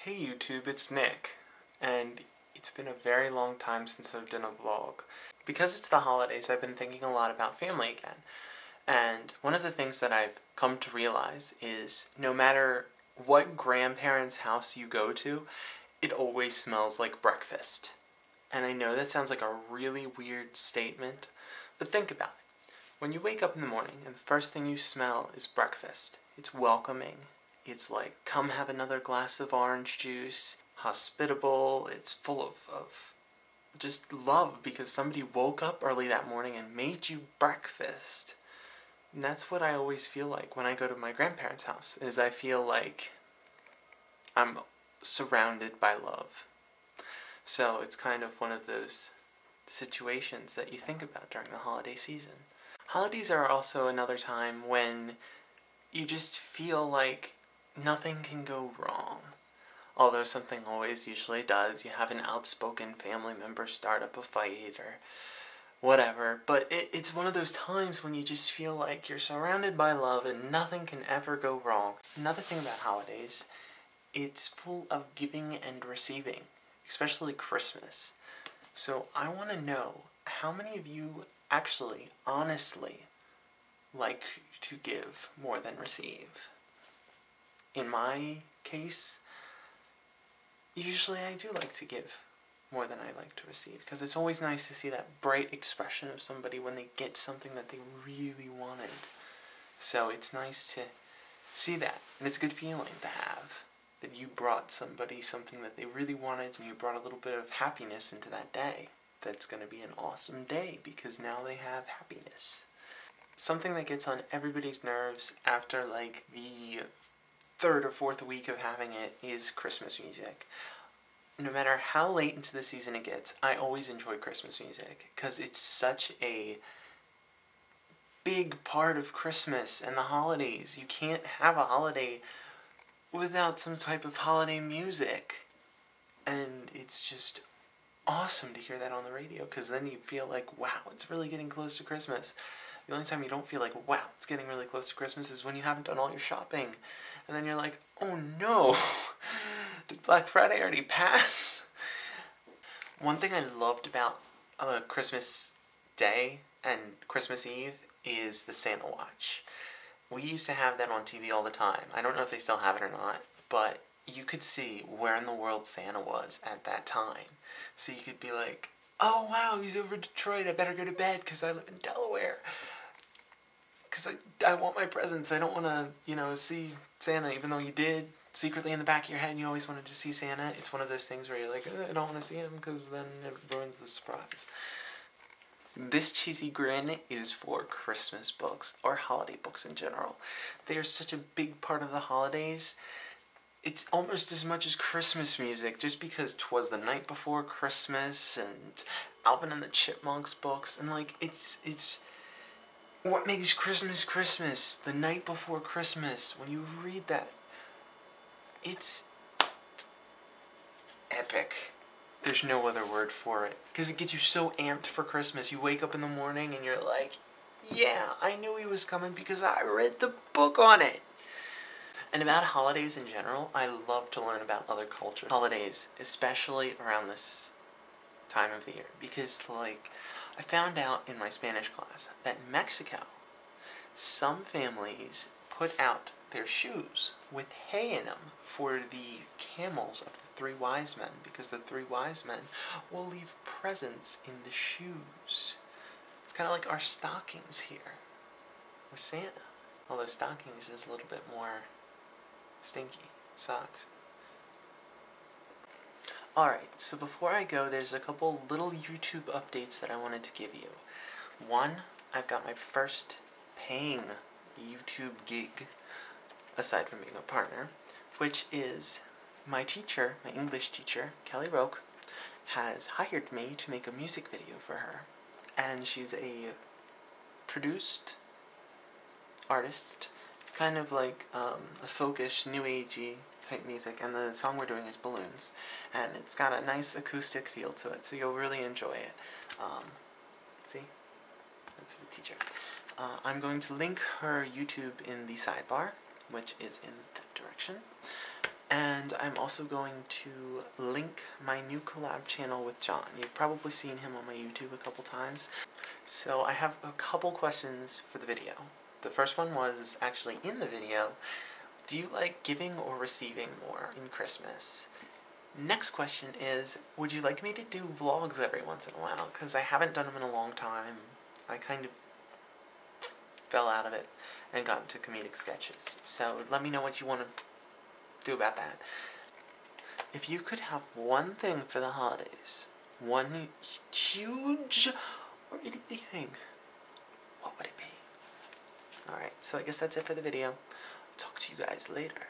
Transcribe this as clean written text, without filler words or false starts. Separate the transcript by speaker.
Speaker 1: Hey YouTube, it's Nick, and it's been a very long time since I've done a vlog. Because it's the holidays, I've been thinking a lot about family again. And one of the things that I've come to realize is no matter what grandparents' house you go to, it always smells like breakfast. And I know that sounds like a really weird statement, but think about it. When you wake up in the morning and the first thing you smell is breakfast, it's welcoming. It's like, come have another glass of orange juice, hospitable, it's full of just love because somebody woke up early that morning and made you breakfast. And that's what I always feel like when I go to my grandparents' house, is I feel like I'm surrounded by love. So it's kind of one of those situations that you think about during the holiday season. Holidays are also another time when you just feel like nothing can go wrong. Although something always usually does. You have an outspoken family member start up a fight or whatever. But it's one of those times when you just feel like you're surrounded by love and nothing can ever go wrong. Another thing about holidays, it's full of giving and receiving, especially Christmas. So I want to know, how many of you actually, honestly, like to give more than receive? In my case, usually I do like to give more than I like to receive, because it's always nice to see that bright expression of somebody when they get something that they really wanted. So it's nice to see that, and it's a good feeling to have, that you brought somebody something that they really wanted, and you brought a little bit of happiness into that day. That's going to be an awesome day, because now they have happiness. Something that gets on everybody's nerves after like the third or fourth week of having it is Christmas music. No matter how late into the season it gets, I always enjoy Christmas music, because it's such a big part of Christmas and the holidays. You can't have a holiday without some type of holiday music. And it's just awesome to hear that on the radio, because then you feel like, wow, it's really getting close to Christmas. The only time you don't feel like, wow, it's getting really close to Christmas is when you haven't done all your shopping. And then you're like, oh no, did Black Friday already pass? One thing I loved about Christmas Day and Christmas Eve is the Santa Watch. We used to have that on TV all the time. I don't know if they still have it or not, but you could see where in the world Santa was at that time. So you could be like, oh wow, he's over Detroit, I better go to bed because I live in Delaware. Because I want my presents. I don't want to, see Santa, even though you did. Secretly in the back of your head, you always wanted to see Santa. It's one of those things where you're like, I don't want to see him because then it ruins the surprise. This cheesy grin is for Christmas books, or holiday books in general. They are such a big part of the holidays. It's almost as much as Christmas music, just because 'Twas the Night Before Christmas, and Alvin and the Chipmunks books, and it's what makes Christmas Christmas, the night before Christmas. When you read that, it's epic. There's no other word for it. Because it gets you so amped for Christmas. You wake up in the morning and you're like, yeah, I knew he was coming because I read the book on it. And about holidays in general, I love to learn about other cultures. Holidays, especially around this time of the year. Because, I found out in my Spanish class that in Mexico, some families put out their shoes with hay in them for the camels of the three wise men, because the three wise men will leave presents in the shoes. It's kind of like our stockings here with Santa. Although stockings is a little bit more stinky. Socks. Alright, so before I go, there's a couple little YouTube updates that I wanted to give you. One, I've got my first paying YouTube gig, aside from being a partner, which is my teacher, my English teacher, Kelly Rouke, has hired me to make a music video for her. And she's a produced artist. It's kind of like a folkish, new agey type music, and the song we're doing is Balloons, and it's got a nice acoustic feel to it, so you'll really enjoy it. See? That's the teacher. I'm going to link her YouTube in the sidebar, which is in that direction. And I'm also going to link my new collab channel with John. You've probably seen him on my YouTube a couple times. So I have a couple questions for the video. The first one was actually in the video. Do you like giving or receiving more in Christmas? Next question is, would you like me to do vlogs every once in a while? Because I haven't done them in a long time. I kind of fell out of it and got into comedic sketches. So let me know what you want to do about that. If you could have one thing for the holidays, one huge or itty bitty thing, what would it be? Alright, so I guess that's it for the video. Talk to you guys later.